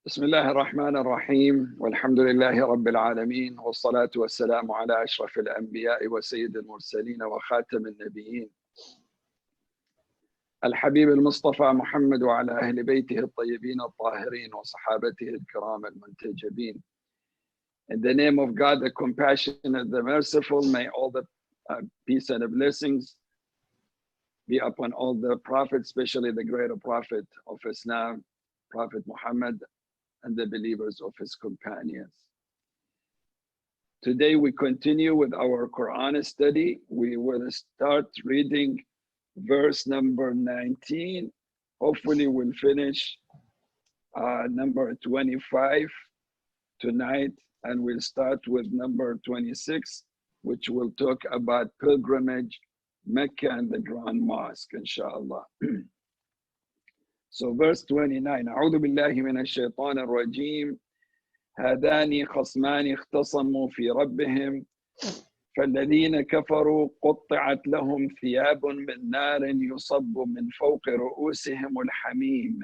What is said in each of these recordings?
بسم الله الرحمن الرحيم والحمد لله رب العالمين والصلاة والسلام على أشرف الأنبياء وسيد المرسلين وخاتم النبيين الحبيب المصطفى محمد وعلى أهل بيته الطيبين الطاهرين وصحابته الكرام المنتجبين. In the name of God, the compassionate, the merciful, may all the peace and the blessings be upon all the prophets, especially the greater prophet of Islam, Prophet Muhammad, and the believers of his companions. Today we continue with our Quran study. We will start reading verse number 19. Hopefully we'll finish number 25 tonight, and we'll start with number 26, which will talk about pilgrimage, Mecca and the Grand Mosque, inshallah. So verse 29, أعوذ بالله من الشيطان الرجيم هذان خصمان اختصموا في ربهم فالذين كفروا قطعت لهم ثياب من نار يصب من فوق رؤوسهم الحميم.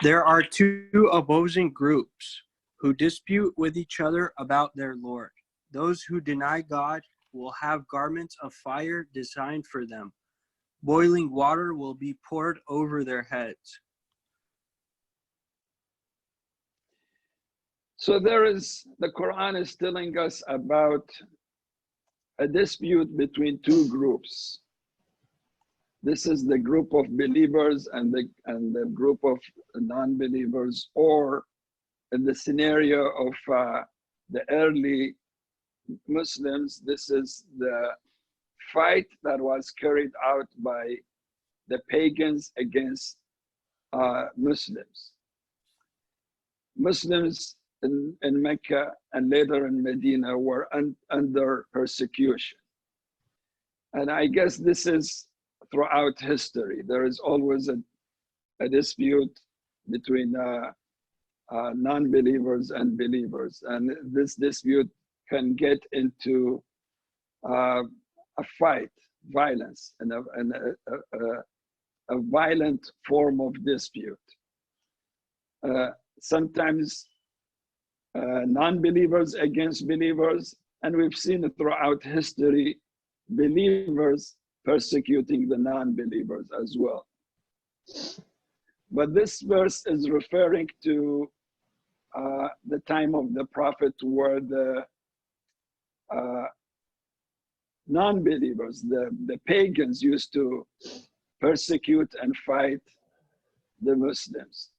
There are two opposing groups who dispute with each other about their Lord. Those who deny God will have garments of fire designed for them. Boiling water will be poured over their heads. So the Quran is telling us about a dispute between two groups. This is the group of believers and the group of non-believers, or in the scenario of the early Muslims, this is the fight that was carried out by the pagans against Muslims. Muslims in Mecca and later in Medina were under persecution. And I guess this is throughout history. There is always a dispute between non-believers and believers. And this dispute can get into a fight, violence, and a violent form of dispute. Sometimes non-believers against believers, and we've seen it throughout history, believers persecuting the non-believers as well. But this verse is referring to the time of the Prophet, where the non-believers, the pagans, used to persecute and fight the Muslims.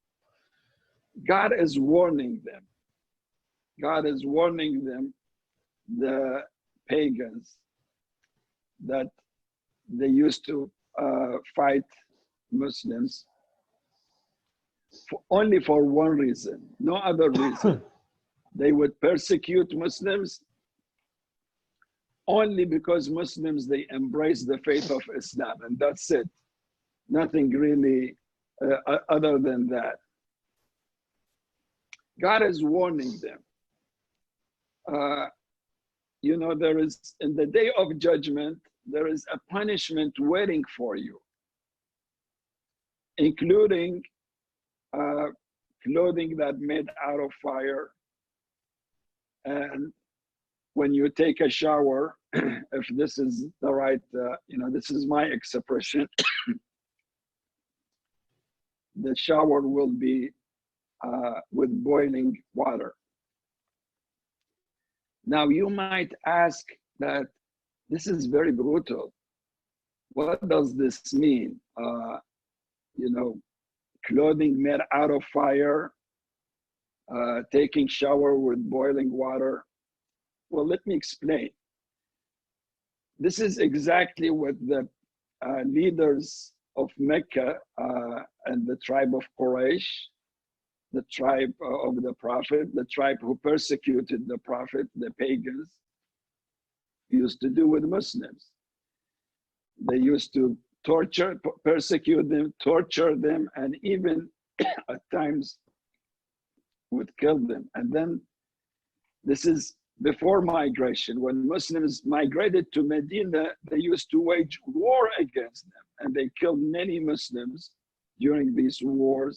God is warning them. God is warning them, the pagans, that they used to fight Muslims only for one reason, no other reason. They would persecute Muslims only because Muslims, they embrace the faith of Islam, and that's it. Nothing really other than that. God is warning them. You know, there is, in the day of judgment, there is a punishment waiting for you, including clothing that made out of fire. And when you take a shower, if this is the right, this is my expression, the shower will be with boiling water. Now you might ask that this is very brutal. What does this mean? Clothing made out of fire, taking shower with boiling water. Well, let me explain. This is exactly what the leaders of Mecca and the tribe of Quraysh, the tribe of the Prophet, the tribe who persecuted the Prophet, the pagans, used to do with Muslims. They used to persecute them, torture them, and even at times would kill them. And then this is before migration. When Muslims migrated to Medina, they used to wage war against them, and they killed many Muslims during these wars,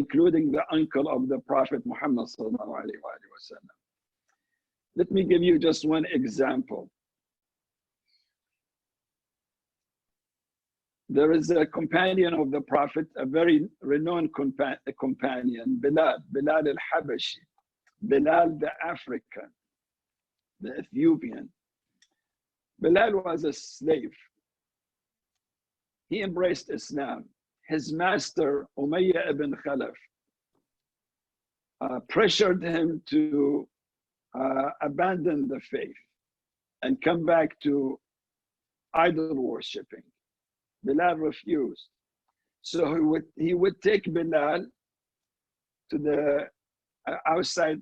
including the uncle of the Prophet Muhammad sallallahu alaihi wasallam. Let me give you just one example. There is a companion of the Prophet, a very renowned companion, Bilal al-Habashi, Bilal the African, the Ethiopian. Bilal was a slave. He embraced Islam. His master, Umayyah ibn Khalaf, pressured him to abandon the faith and come back to idol worshipping. Bilal refused. So he would take Bilal to the outside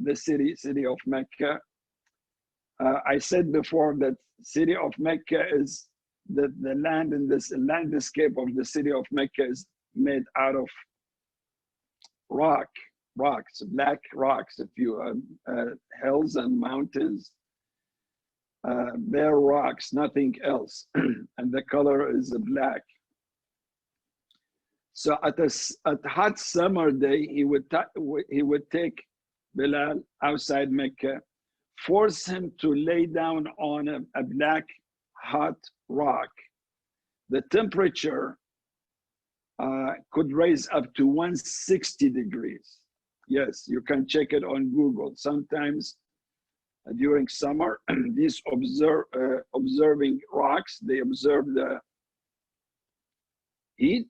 the city of Mecca. I said before that city of Mecca is the land in this landscape of the city of Mecca is made out of rocks, black rocks, hills and mountains, bare rocks, nothing else, and the color is black. So at hot summer day, he would take Bilal outside Mecca, force him to lay down on a black hot rock. The temperature could raise up to 160 degrees. Yes, you can check it on Google. Sometimes during summer, these observing rocks, they observe the heat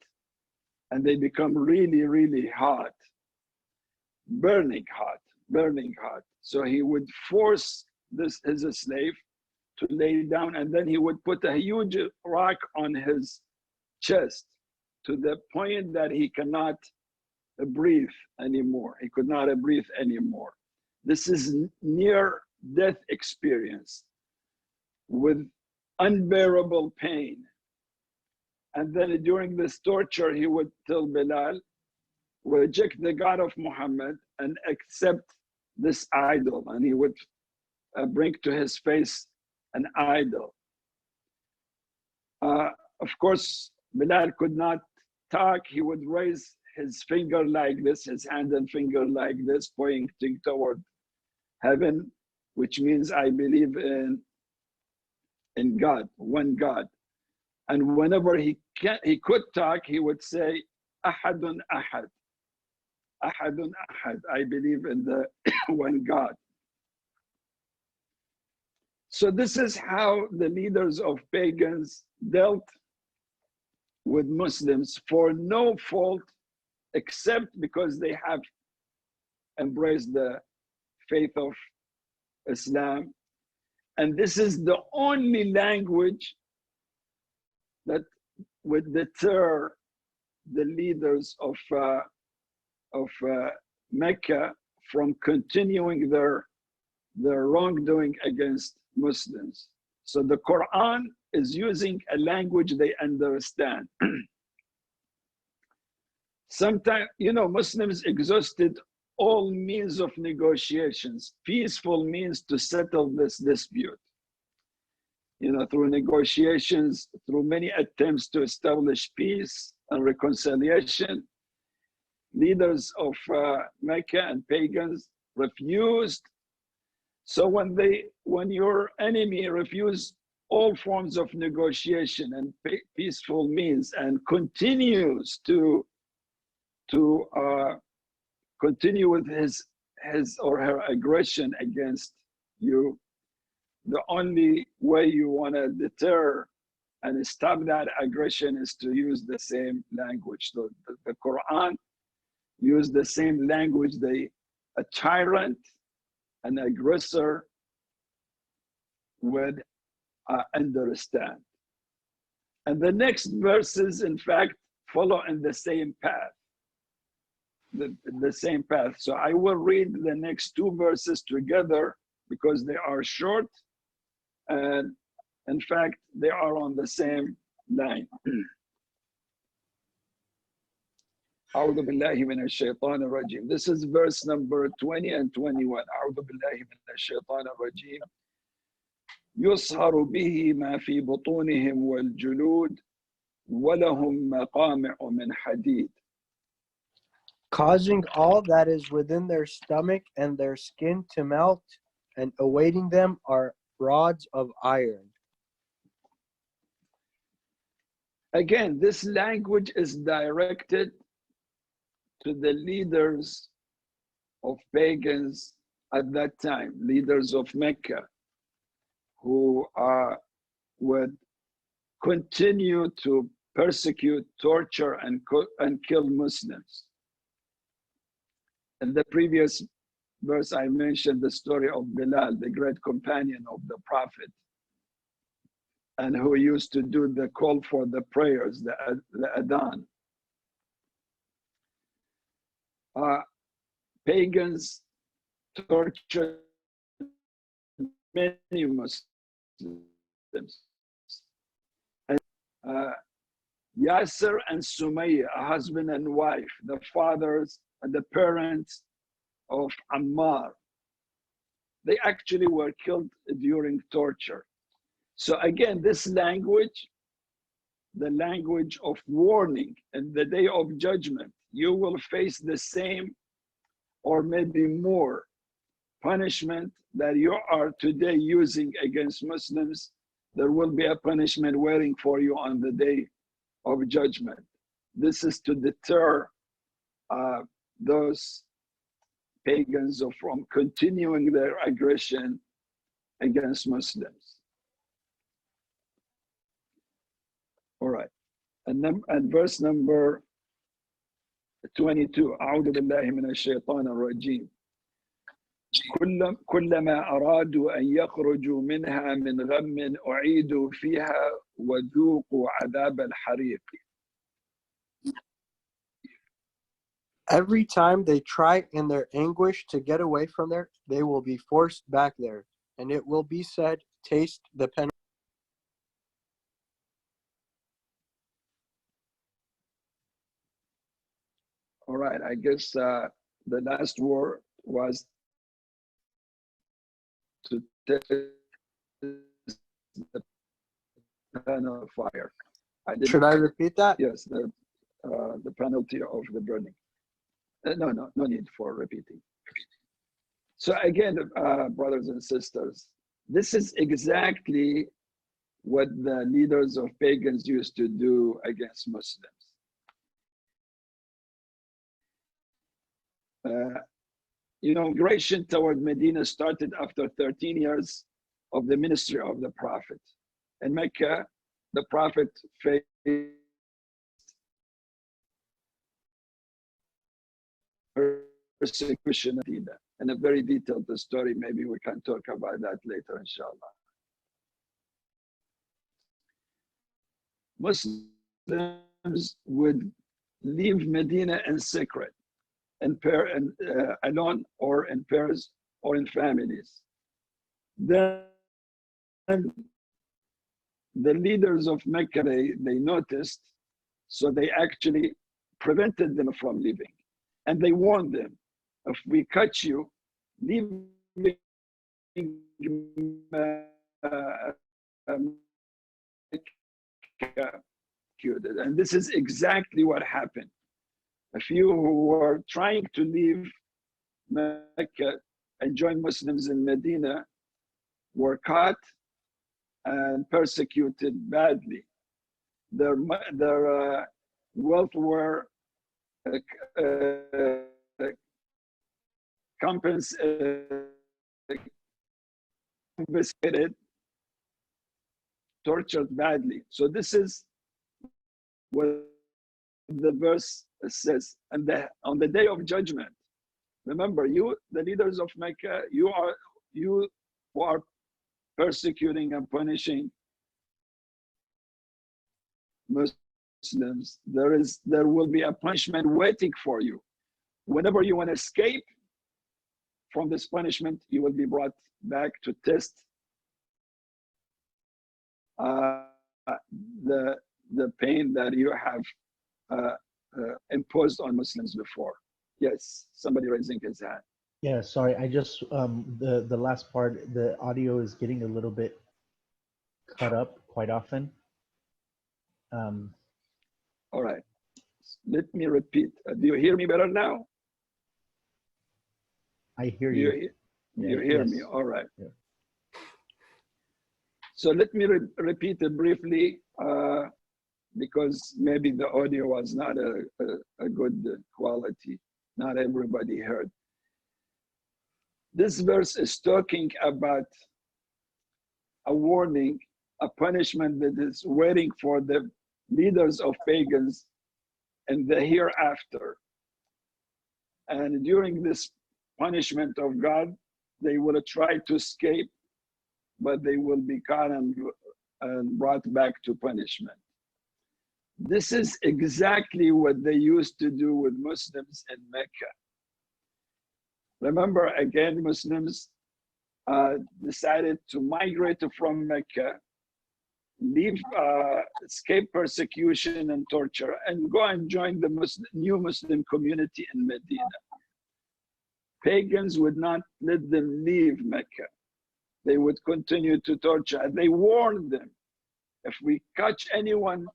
and they become really, really hot, burning hot. So he would force his slave to lay down, and then he would put a huge rock on his chest to the point that he cannot breathe anymore. He could not breathe anymore. This is near death experience with unbearable pain. And then during this torture, he would tell Bilal, reject the God of Muhammad and accept this idol. And he would bring to his face an idol. Of course, Bilal could not talk. He would raise his finger like this, his hand and finger like this, pointing toward heaven, which means I believe in God, one God. And whenever he could talk, he would say, Ahadun Ahad. Ahadun Ahad. I believe in the one God. So this is how the leaders of pagans dealt with Muslims for no fault, except because they have embraced the faith of Islam. And this is the only language that would deter the leaders of Mecca from continuing their wrongdoing against Muslims. So the Quran is using a language they understand. Sometimes, Muslims exhausted all means of negotiations, peaceful means to settle this dispute. Through negotiations, through many attempts to establish peace and reconciliation, leaders of Mecca and pagans refused. So when your enemy refuses all forms of negotiation and peaceful means and continues to continue with his or her aggression against you, the only way you want to deter and stop that aggression is to use the same language. So the Quran used the same language a tyrant, an aggressor would understand. And the next verses, in fact, follow in the same path. The same path. So I will read the next two verses together because they are short, and in fact, they are on the same line. أعوذ بالله من الشيطان الرجيم. This is verse number 20 and 21. أعوذ بالله من الشيطان الرجيم. يصهر به ما في بطونهم والجلود وَلَهُمْ مَقَامِعُ مِنْ حَدِيدٍ. causing all that is within their stomach and their skin to melt, and awaiting them are rods of iron. Again, this language is directed to the leaders of pagans at that time, leaders of Mecca, who would continue to persecute, torture, and kill Muslims. In the previous verse, I mentioned the story of Bilal, the great companion of the Prophet, and who used to do the call for the prayers, the adhan. Pagans tortured many Muslims. And, Yasser and Sumayya, a husband and wife, the fathers and the parents of Ammar, they actually were killed during torture. So again, this language, the language of warning, in the day of judgment, you will face the same or maybe more punishment that you are today using against Muslims. There will be a punishment waiting for you on the day of judgment. This is to deter those pagans from continuing their aggression against Muslims. All right, and verse number 22. أعوذ بالله من الشيطان الرجيم. كلما أرادوا أن يخرجوا منها من غم أعيدوا فيها وذوقوا عذاب الحريق. Every time they try in their anguish to get away from there, they will be forced back there, and it will be said, taste the penalty. All right, I guess the last word was to taste the penalty of fire. Should I repeat that? Yes, the penalty of the burning. No need for repeating. So again, brothers and sisters, this is exactly what the leaders of pagans used to do against Muslims. Migration toward Medina started after 13 years of the ministry of the Prophet. In Mecca, the Prophet faced persecution in Medina. And a very detailed story, maybe we can talk about that later, inshallah. Muslims would leave Medina in secret, alone or in pairs or in families. Then the leaders of Mecca, they noticed, so they actually prevented them from leaving. And they warned them, if we catch you leaving and this is exactly what happened. A few who were trying to leave Mecca and join Muslims in Medina were caught and persecuted badly. Their wealth were confiscated, tortured badly. So this is what the verse says. And on the day of judgment, remember, you, the leaders of Mecca, you who are persecuting and punishing Muslims, there will be a punishment waiting for you. Whenever you want to escape from this punishment, you will be brought back to test the pain that you have imposed on Muslims before. Yes, somebody raising his hand. Yeah, sorry, I just the last part, the audio is getting a little bit cut up quite often. All right. Let me repeat. Do you hear me better now? I hear Do you, you. do Yeah, you hear me? yes. All right. Yeah. So let me repeat it briefly because maybe the audio was not a good quality. Not everybody heard. This verse is talking about a warning, a punishment that is waiting for the leaders of pagans in the hereafter. And during this punishment of God, they will try to escape, but they will be caught and brought back to punishment. This is exactly what they used to do with Muslims in Mecca. Remember, again, Muslims decided to migrate from Mecca, leave, escape persecution and torture, and go and join the new Muslim community in Medina. Pagans would not let them leave Mecca. They would continue to torture. They warned them, if we catch anyone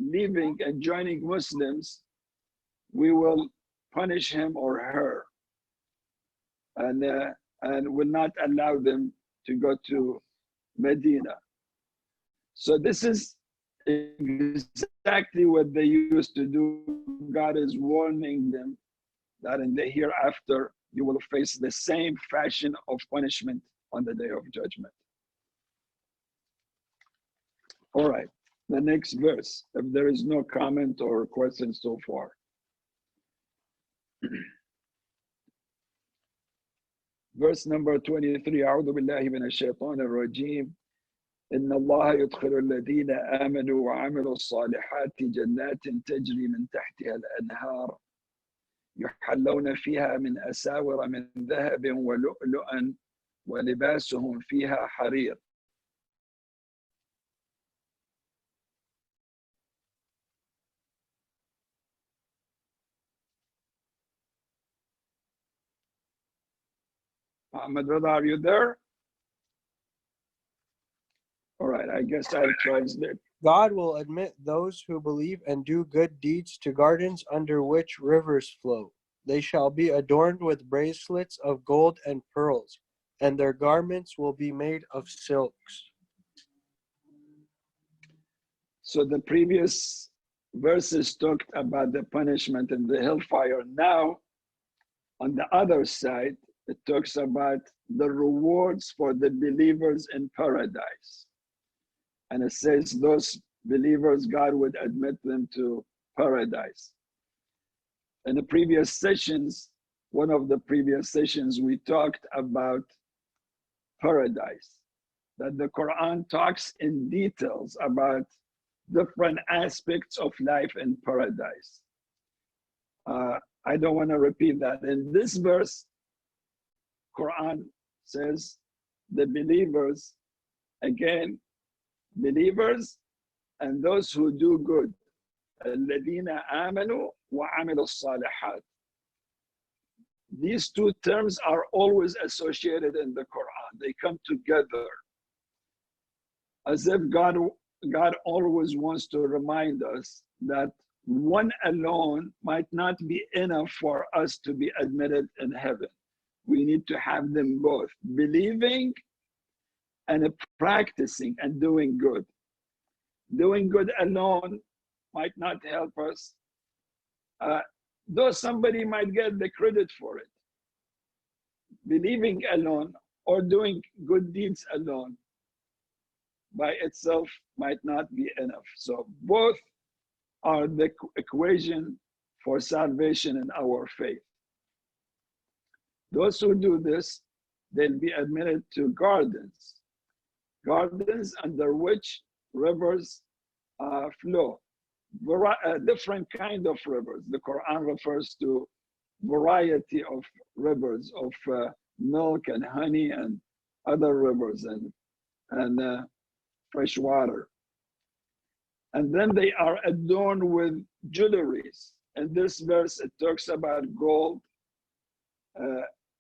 leaving and joining Muslims, we will punish him or her, and will not allow them to go to Medina. So this is exactly what they used to do. God is warning them that in the hereafter, you will face the same fashion of punishment on the day of judgment. All right, the next verse, if there is no comment or question so far. Verse number 23, أعوذ بالله من الشيطان الرجيم إن الله يدخل الذين آمنوا وعملوا الصالحات جنات تجري من تحتها الأنهار يحلون فيها من أساور من ذهب ولؤلؤا ولباسهم فيها حرير. Ahmed Rada, are you there? All right, I guess I'll translate. God will admit those who believe and do good deeds to gardens under which rivers flow. They shall be adorned with bracelets of gold and pearls, and their garments will be made of silks. So the previous verses talked about the punishment and the hellfire. Now, on the other side, it talks about the rewards for the believers in paradise. And it says those believers, God would admit them to paradise. In the previous sessions, one of the previous sessions, we talked about paradise, that the Quran talks in details about different aspects of life in paradise. I don't want to repeat that. In this verse, Quran says the believers, again, believers and those who do good. الذين آمنوا وعملوا الصالحات. These two terms are always associated in the Quran. They come together as if God always wants to remind us that one alone might not be enough for us to be admitted in heaven. We need to have them both, believing and practicing and doing good. Doing good alone might not help us, though somebody might get the credit for it. Believing alone or doing good deeds alone by itself might not be enough. So both are the equation for salvation in our faith. Those who do this, they'll be admitted to gardens under which rivers flow. Different kind of rivers. The Quran refers to variety of rivers of milk and honey and other rivers and fresh water. And then they are adorned with jewelries. In this verse, it talks about gold,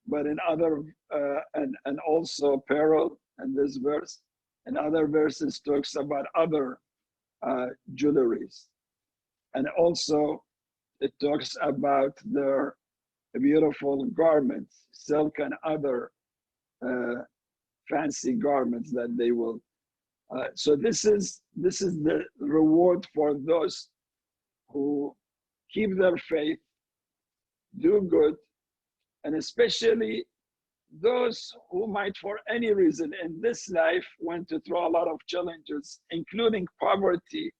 but in other, and also apparel in this verse. In other verses, talks about other jewelries. And also it talks about their beautiful garments, silk and other fancy garments that they will. So this is the reward for those who keep their faith, do good, and especially those who might, for any reason in this life, went through a lot of challenges, including poverty,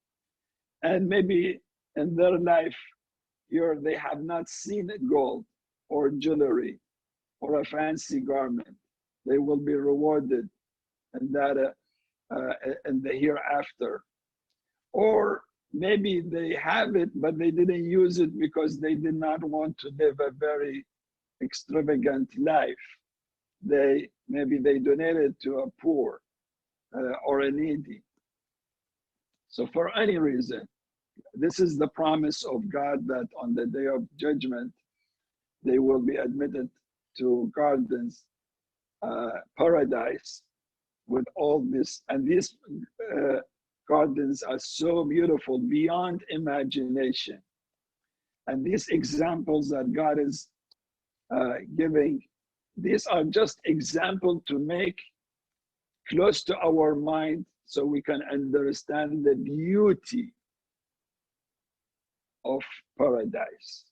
and maybe in their life, they have not seen gold or jewelry or a fancy garment. They will be rewarded in that in the hereafter. Or maybe they have it, but they didn't use it because they did not want to live a very extravagant life. Maybe they donated to a poor or a needy. So for any reason, this is the promise of God that on the day of judgment, they will be admitted to gardens, paradise, with all this. And these gardens are so beautiful beyond imagination. And these examples that God is giving, these are just examples to make close to our mind so we can understand the beauty of paradise.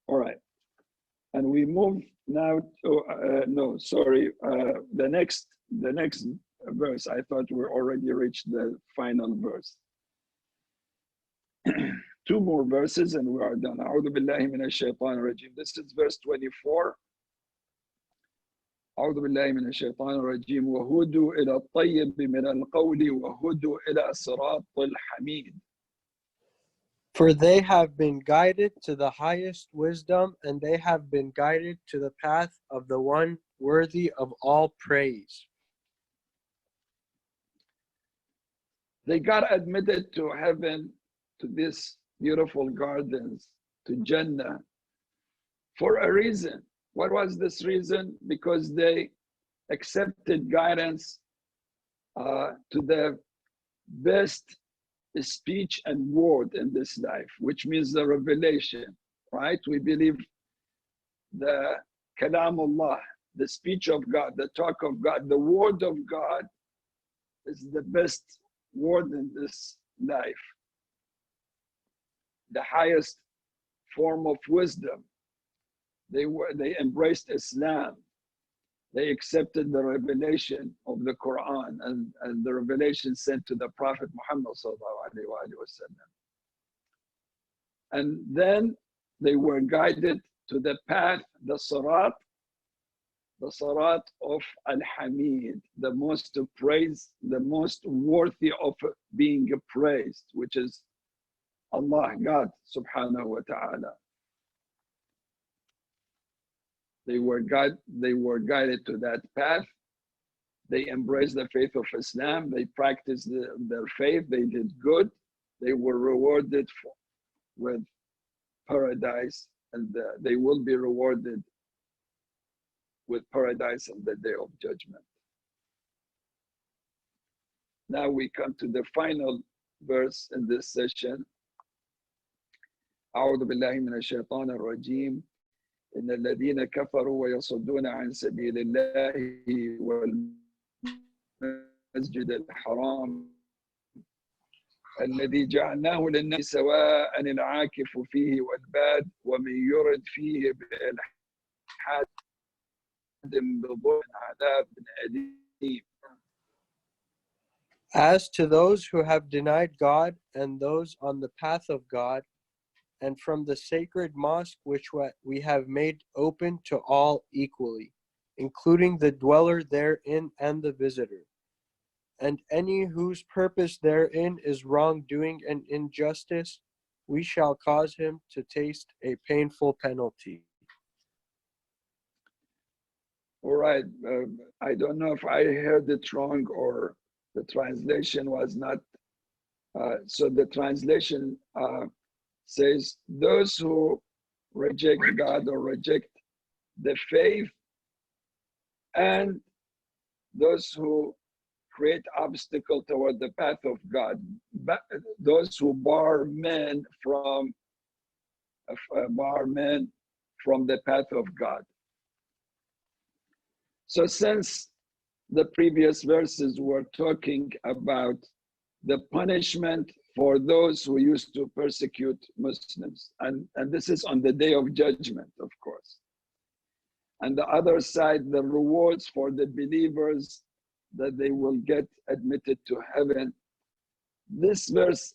All right, and we move now to the next verse. I thought we already reached the final verse. Two more verses and we are done. أعوذ بالله من الشيطان الرجيم. This is verse 24. أعوذ بالله من الشيطان الرجيم وهدوا إلى الطيب من القول وهدوا إلى صراط الحميد. For they have been guided to the highest wisdom, and they have been guided to the path of the one worthy of all praise. They got admitted to heaven, to these beautiful gardens, to Jannah, for a reason. What was this reason? Because they accepted guidance to the best speech and word in this life, which means the revelation, right? We believe the kalamullah, the speech of God, the talk of God, the word of God is the best word in this life, the highest form of wisdom. They embraced Islam. They accepted the revelation of the Qur'an and the revelation sent to the Prophet Muhammad sallallahu alaihi wasallam. And then they were guided to the path, the Sirat of Al-Hamid, the most praised, the most worthy of being praised, which is Allah, God subhanahu wa ta'ala. They were guided to that path. They embraced the faith of Islam. They practiced their faith. They did good. They were rewarded with paradise, and they will be rewarded with paradise on the day of judgment. Now we come to the final verse in this session. أعوذ بالله من الشيطان الرجيم إن الذين كفروا ويصدون عن سبيل الله والمسجد الحرام الذي جعلناه للناس سواء العاكف فيه والباد ومن يرد فيه بإلحاد بظلم عذاب أليم. As to those who have denied God and those on the path of God, and from the sacred mosque which we have made open to all equally, including the dweller therein and the visitor. And any whose purpose therein is wrongdoing and injustice, we shall cause him to taste a painful penalty. All right, I don't know if I heard it wrong or the translation was not. So the translation says, those who reject God or reject the faith, and those who create obstacle toward the path of God, those who bar men from the path of God. So since the previous verses were talking about the punishment for those who used to persecute Muslims, and this is on the day of judgment, of course. And the other side, the rewards for the believers that they will get admitted to heaven. This verse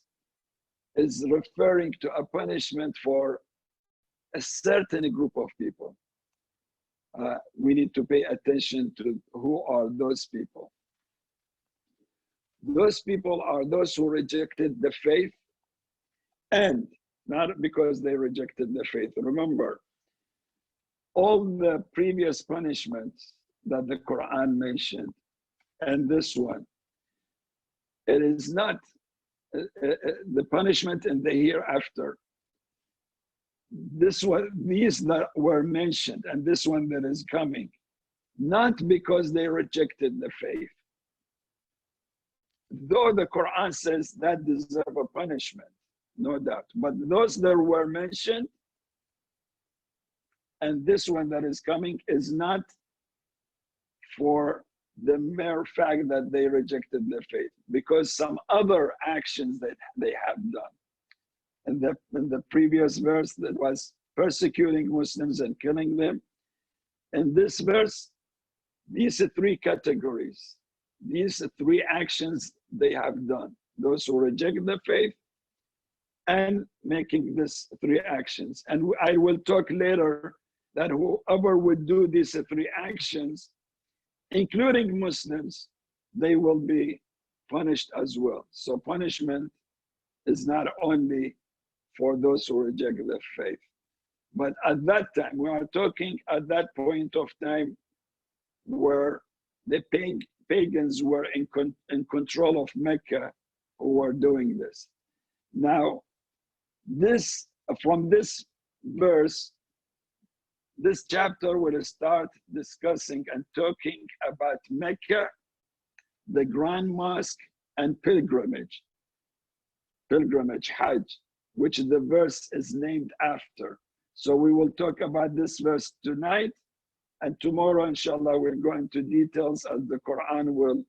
is referring to a punishment for a certain group of people. We need to pay attention to who are those people. Those people are those who rejected the faith, and not because they rejected the faith. Remember, all the previous punishments that the Quran mentioned, and this one, it is not the punishment in the hereafter. These that were mentioned, and this one that is coming, not because they rejected the faith. Though the Quran says that deserve a punishment, no doubt. But those that were mentioned, and this one that is coming, is not for the mere fact that they rejected the faith, because some other actions that they have done. In the previous verse, that was persecuting Muslims and killing them. In this verse, these are three categories. These are three actions they have done. Those who reject the faith and making these three actions. And I will talk later that whoever would do these three actions, including Muslims, they will be punished as well. So punishment is not only for those who reject the faith. But at that time, we are talking at that point of time where the pagans were in control of Mecca who were doing this. Now, from this verse, this chapter will start discussing and talking about Mecca, the Grand Mosque, and pilgrimage, Hajj, which the verse is named after. So we will talk about this verse tonight, and tomorrow, inshallah, we'll go into details as the Quran will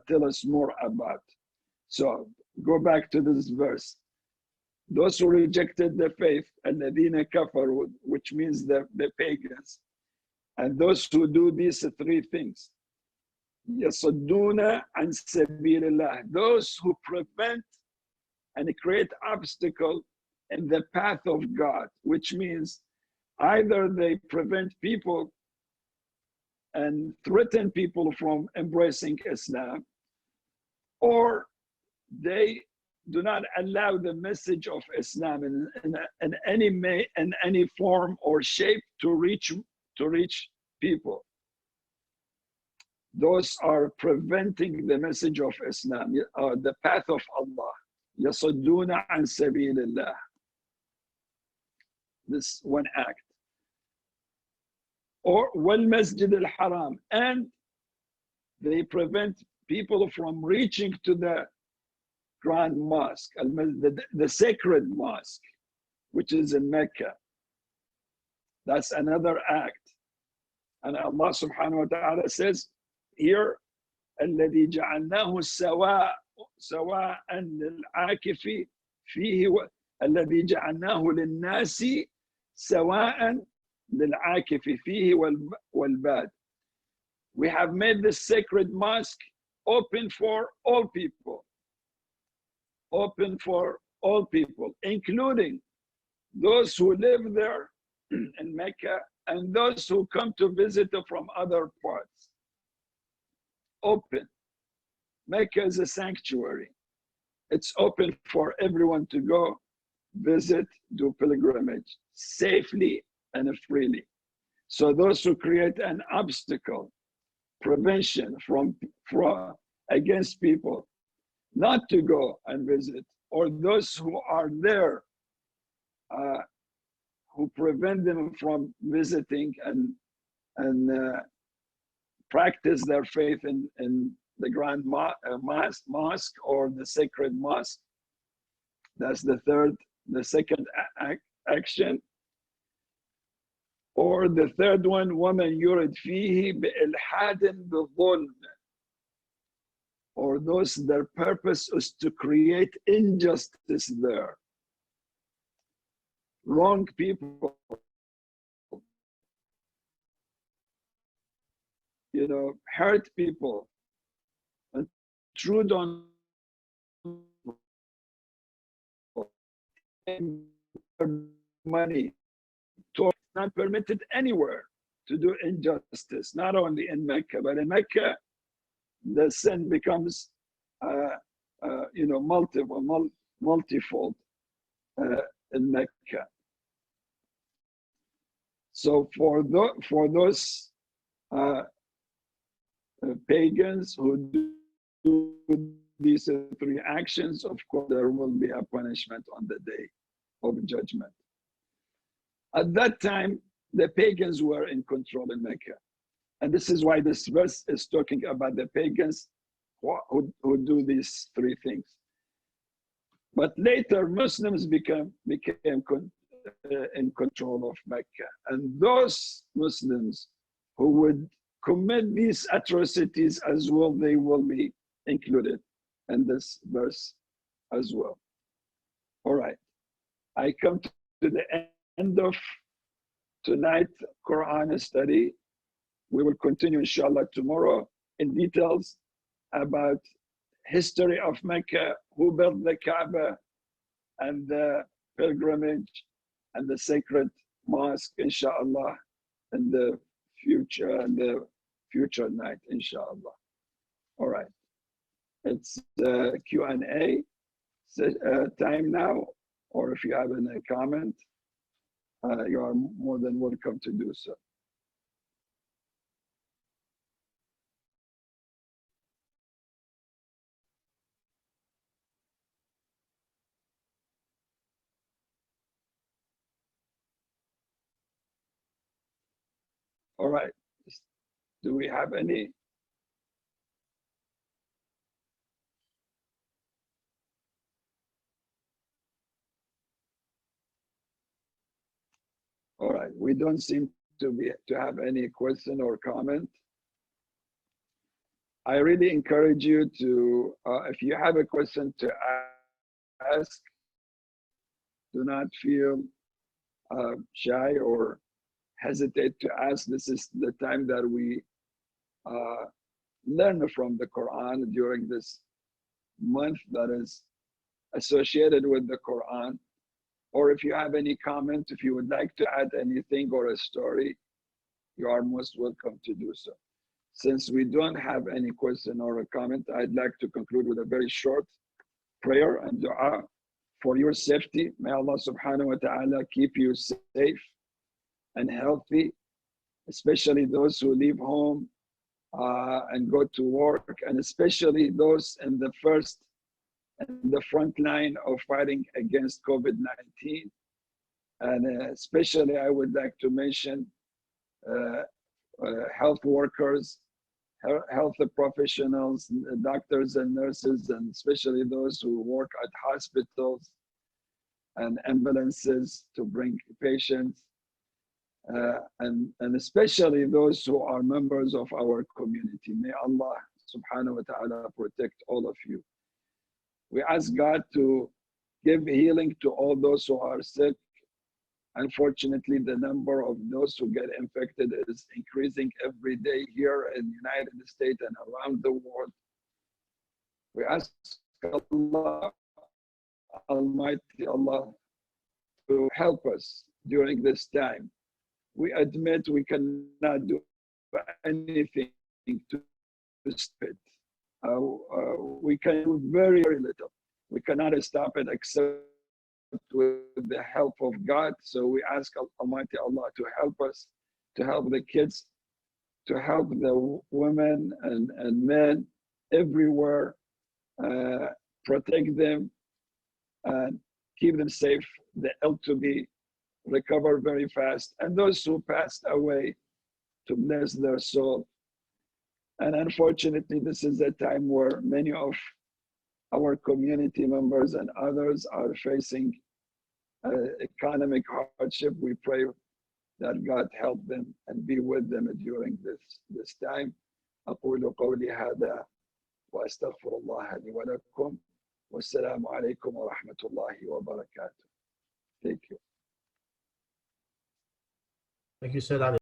tell us more about. So go back to this verse. Those who rejected the faith, الَّذِينَ كَفَرُوا, which means the pagans, and those who do these three things, يَصُدُّونَ عَنْ سَبِيلِ اللَّهِ, those who prevent and create obstacle in the path of God, which means either they prevent people and threaten people from embracing Islam, or they do not allow the message of Islam in any form or shape to reach people. Those are preventing the message of Islam, the path of Allah. يَصُدُّونَ عَنْ سَبِيلِ اللَّهِ. This one act. Or وَالْمَسْجِدِ الْحَرَامِ, and they prevent people from reaching to the Grand Mosque, the sacred mosque, which is in Mecca. That's another act. And Allah subhanahu wa ta'ala says here, الَّذِي جَعَلْنَاهُ سواء للعاكف فيه الذي جعلناه للناس سواء للعاكف فيه والباد. We have made this sacred mosque open for all people. Open for all people, including those who live there in Mecca and those who come to visit from other parts. Open. Mecca is a sanctuary. It's open for everyone to go, visit, do pilgrimage safely and freely. So those who create an obstacle, prevention against people not to go and visit, or those who are there who prevent them from visiting and practice their faith in the mosque or the sacred mosque. That's the second action. Or the third one, وَمَنْ يُرِدْ فِيهِ بِإِلْحَادٍ بِظُلْمٍ, or those their purpose is to create injustice there. Wrong people, hurt people, intrude on money, not permitted anywhere to do injustice, not only in Mecca, but in Mecca, the sin becomes, multifold in Mecca. So for those pagans who do these three actions, of course, there will be a punishment on the day of judgment. At that time, the pagans were in control in Mecca. And this is why this verse is talking about the pagans who do these three things. But later, Muslims became in control of Mecca. And those Muslims who would commit these atrocities as well, they will be included in this verse as well. All right. I come to the end of tonight's Quran study. We will continue, inshallah, tomorrow in details about history of Mecca, who built the Kaaba, and the pilgrimage, and the sacred mosque, inshallah, in the future night, inshallah. All right. It's Q&A time now, or if you have any comment, you are more than welcome to do so. All right. Do we have any? All right. We don't seem to have any question or comment. I really encourage you to, if you have a question to ask, do not feel shy or hesitate to ask. This is the time that we learn from the Quran during this month that is associated with the Quran. Or if you have any comment, if you would like to add anything or a story, you are most welcome to do so. Since we don't have any question or a comment, I'd like to conclude with a very short prayer and dua for your safety. May Allah subhanahu wa ta'ala keep you safe and healthy, especially those who leave home and go to work, and especially those in the front line of fighting against COVID-19. And especially I would like to mention health workers, health professionals, doctors and nurses, and especially those who work at hospitals and ambulances to bring patients, and especially those who are members of our community. May Allah subhanahu wa ta'ala protect all of you. We ask God to give healing to all those who are sick. Unfortunately, the number of those who get infected is increasing every day here in the United States and around the world. We ask Allah, Almighty Allah, to help us during this time. We admit we cannot do anything to stop it. We can do very, very little. We cannot stop it except with the help of God. So we ask Almighty Allah to help us, to help the kids, to help the women and men everywhere, protect them and keep them safe. The ill to be recover very fast, and those who passed away, to bless their soul. And unfortunately, this is a time where many of our community members and others are facing economic hardship. We pray that God help them and be with them during this time. أقول قولي هذا وأستغفر الله لي ولكم والسلام عليكم ورحمة الله وبركاته. Thank you. Thank you, Said Ali.